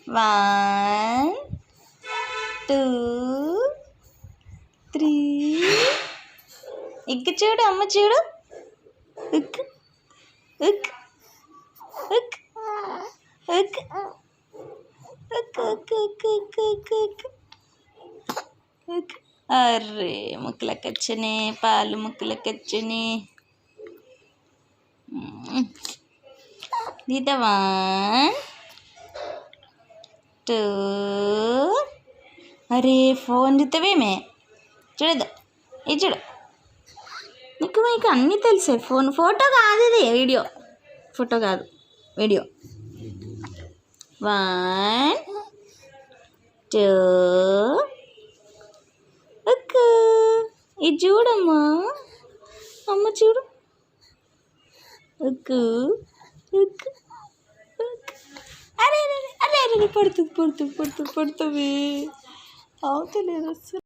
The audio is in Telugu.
1 2 3 ఇక్ చూడు అమ్మ చూడు ఇక్ ఇక్ ఇక్ ఇక్ అర్రే ముక్కలకి వచ్చినాయి పాలు ముక్కలకి వచ్చినాయి ఇది 1 2 అరే ఫోన్ చూస్తావేమే చూడదు ఇది చూడు మీకు అన్నీ తెలుసాయి ఫోటో కాదు ఇది వీడియో ఫోటో కాదు వీడియో 1 2 ఇది చూడమ్మా అమ్మ చూడు అరే అరే అరే అరే పడుతుంది అవుతలేదు అసలు